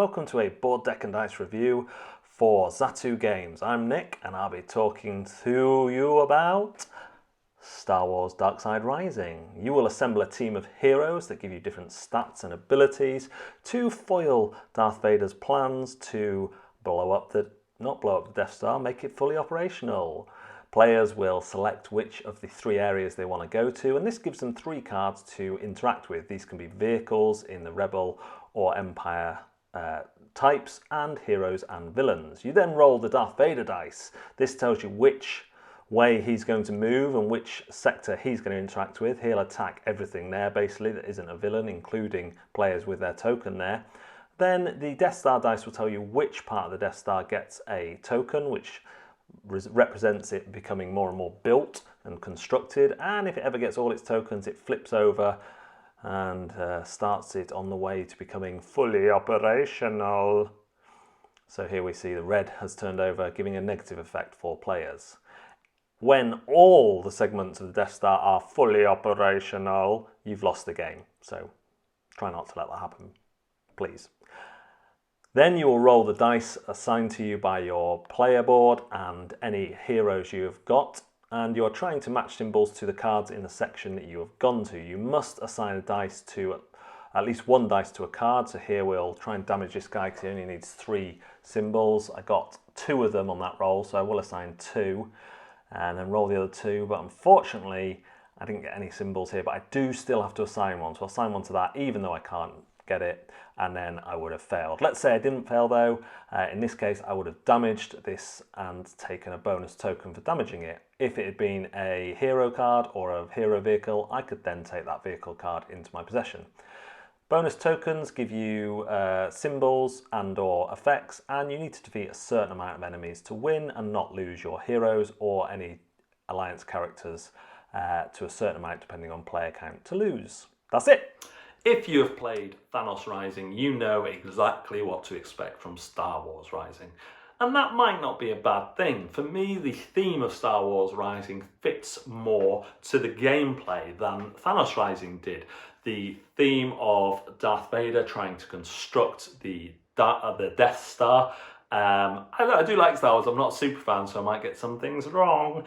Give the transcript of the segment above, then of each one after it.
welcome to a board deck and dice review for Zatu games. I'm Nick and I'll be talking to you about Star Wars Dark Side Rising. You will assemble a team of heroes that give you different stats and abilities to foil Darth Vader's plans to not blow up the Death Star, make it fully operational. Players will select which of the three areas they want to go to, and this gives them 3 cards to interact with. These can be vehicles in the Rebel or Empire types, and heroes and villains. You then roll the Darth Vader dice. This tells you which way he's going to move and which sector he's going to interact with. He'll attack everything there, basically, that isn't a villain, including players with their token there. Then the Death Star dice will tell you which part of the Death Star gets a token, which represents it becoming more and more built and constructed, and if it ever gets all its tokens, it flips over and starts it on the way to becoming fully operational. So here we see the red has turned over, giving a negative effect for players. When all the segments of the Death Star are fully operational, you've lost the game. So try not to let that happen, please. Then you will roll the dice assigned to you by your player board and any heroes you have got, and you're trying to match symbols to the cards in the section that you have gone to. You must assign a dice to, at least 1 dice to a card, so here we'll try and damage this guy because he only needs 3 symbols. I got 2 of them on that roll, so I will assign 2, and then roll the other 2, but unfortunately I didn't get any symbols here, but I do still have to assign one, so I'll assign one to that even though I can't get it, and then I would have failed. Let's say I didn't fail though. In this case, I would have damaged this and taken a bonus token for damaging it. If it had been a hero card or a hero vehicle, I could then take that vehicle card into my possession. Bonus tokens give you symbols and or effects, and you need to defeat a certain amount of enemies to win and not lose your heroes or any alliance characters to a certain amount depending on player count to lose. That's it. If you have played Thanos Rising, you know exactly what to expect from Star Wars Rising. And that might not be a bad thing. For me, the theme of Star Wars Rising fits more to the gameplay than Thanos Rising did. The theme of Darth Vader trying to construct the Death Star. I do like Star Wars. I'm not a super fan, so I might get some things wrong.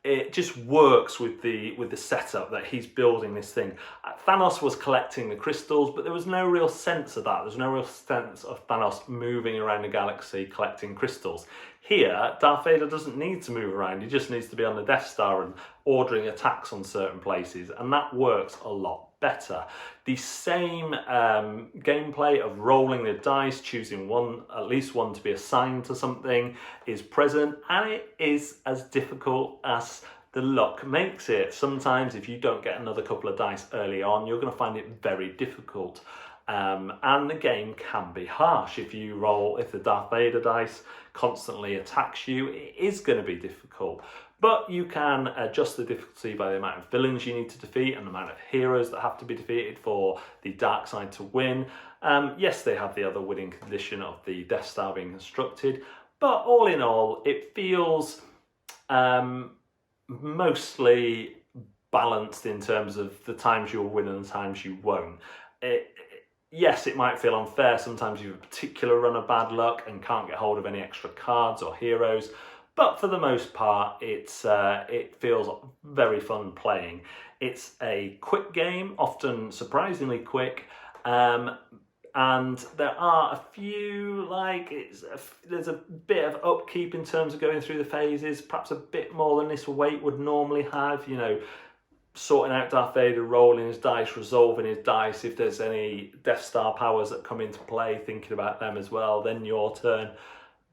It just works with the setup that he's building this thing. Thanos was collecting the crystals, but there was no real sense of that. There's no real sense of Thanos moving around the galaxy collecting crystals. Here, Darth Vader doesn't need to move around. He just needs to be on the Death Star and ordering attacks on certain places, and that works a lot better. The same gameplay of rolling the dice, choosing at least one to be assigned to something, is present, and it is as difficult as the luck makes it. Sometimes if you don't get another couple of dice early on, you're going to find it very difficult. And the game can be harsh. If the Darth Vader dice constantly attacks you, it is going to be difficult. But you can adjust the difficulty by the amount of villains you need to defeat and the amount of heroes that have to be defeated for the dark side to win. Yes, they have the other winning condition of the Death Star being constructed, but all in all, it feels mostly balanced in terms of the times you'll win and the times you won't. Yes, it might feel unfair. Sometimes you have a particular run of bad luck and can't get hold of any extra cards or heroes. But for the most part, it feels very fun playing. It's a quick game, often surprisingly quick, and there are a few, there's a bit of upkeep in terms of going through the phases, perhaps a bit more than this weight would normally have, sorting out Darth Vader, rolling his dice, resolving his dice. If there's any Death Star powers that come into play, thinking about them as well, then your turn.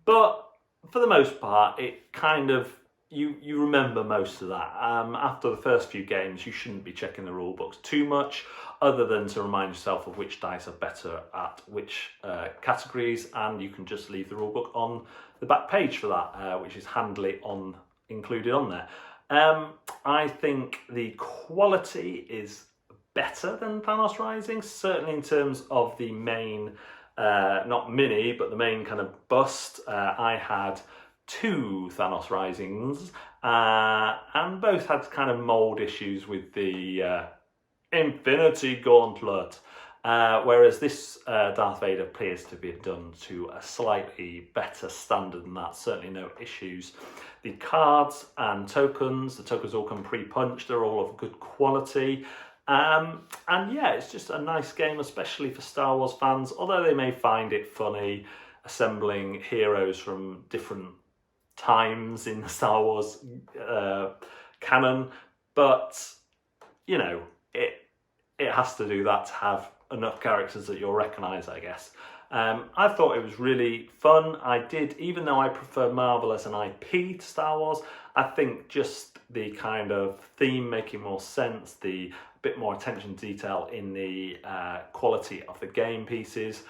But for the most part, it kind of, you remember most of that. After the first few games, you shouldn't be checking the rule books too much, other than to remind yourself of which dice are better at which categories, and you can just leave the rule book on the back page for that, which is handily included on there. I think the quality is better than Thanos Rising, certainly in terms of the main, not mini, but the main kind of bust. I had 2 Thanos Risings, and both had kind of mold issues with the Infinity Gauntlet. Whereas this Darth Vader appears to be done to a slightly better standard than that. Certainly no issues. The cards and tokens, the tokens all come pre-punched. They're all of good quality. And yeah, it's just a nice game, especially for Star Wars fans, although they may find it funny assembling heroes from different times in the Star Wars canon. But, you know, it has to do that to have enough characters that you'll recognise, I guess. I thought it was really fun. Even though I prefer Marvel as an IP to Star Wars, I think just the kind of theme making more sense, the bit more attention to detail in the quality of the game pieces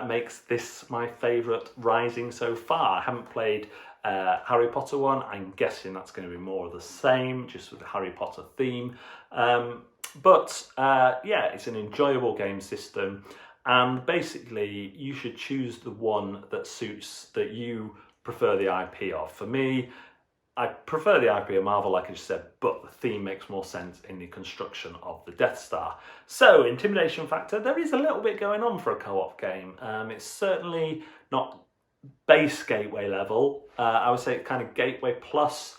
makes this my favourite Rising so far. I haven't played Harry Potter one. I'm guessing that's going to be more of the same, just with the Harry Potter theme. But yeah, it's an enjoyable game system, and basically you should choose the one that you prefer the IP of. For me, I prefer the IP of Marvel, like I just said, but the theme makes more sense in the construction of the Death Star. So, intimidation factor, there is a little bit going on for a co-op game. It's certainly not base gateway level. I would say it's kind of gateway plus,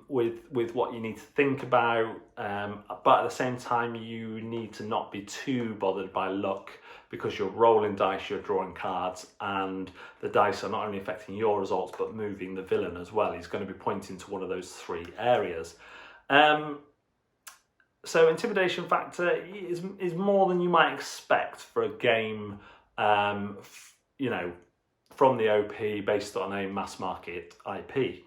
with what you need to think about, but at the same time you need to not be too bothered by luck, because you're rolling dice, you're drawing cards, and the dice are not only affecting your results but moving the villain as well. He's going to be pointing to one of those three areas. So intimidation factor is more than you might expect for a game, you know, from the OP based on a mass market IP.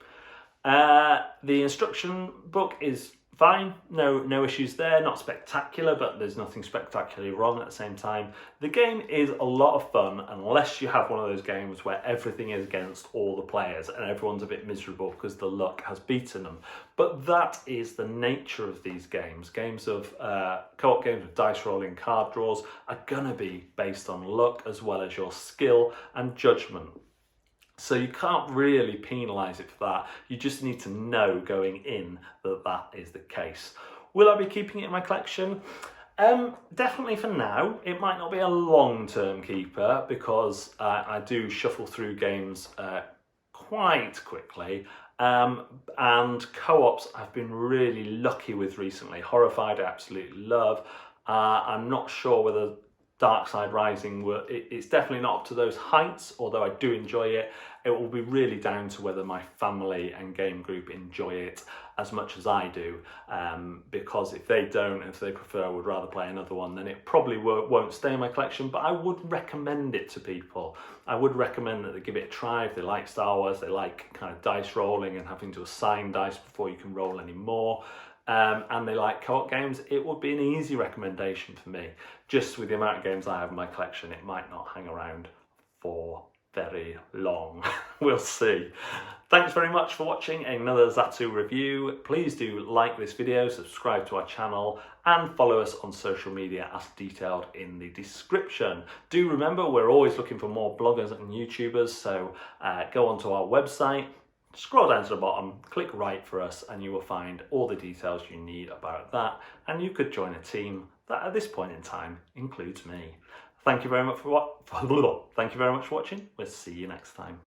The instruction book is fine, no issues there, not spectacular, but there's nothing spectacularly wrong at the same time. The game is a lot of fun, unless you have one of those games where everything is against all the players and everyone's a bit miserable because the luck has beaten them. But that is the nature of these games. Games of co-op games with dice rolling, card draws are gonna be based on luck as well as your skill and judgment. So you can't really penalise it for that. You just need to know going in that that is the case. Will I be keeping it in my collection? Definitely for now. It might not be a long-term keeper, because I do shuffle through games quite quickly. And co-ops I've been really lucky with recently. Horrified, I absolutely love. I'm not sure whether Dark Side Rising, it's definitely not up to those heights, although I do enjoy it. It will be really down to whether my family and game group enjoy it as much as I do, because if they don't, if they prefer, would rather play another one, then it probably won't stay in my collection. But I would recommend it to people. I would recommend that they give it a try if they like Star Wars, they like kind of dice rolling and having to assign dice before you can roll any more. And they like co-op games. It would be an easy recommendation for me. Just with the amount of games I have in my collection, it might not hang around for very long. We'll see. Thanks very much for watching another Zatu review. Please do like this video, subscribe to our channel, and follow us on social media as detailed in the description. Do remember, we're always looking for more bloggers and YouTubers, so go onto our website, scroll down to the bottom, click right for us, and you will find all the details you need about that. And you could join a team that at this point in time includes me. Thank you very much for watching. We'll see you next time.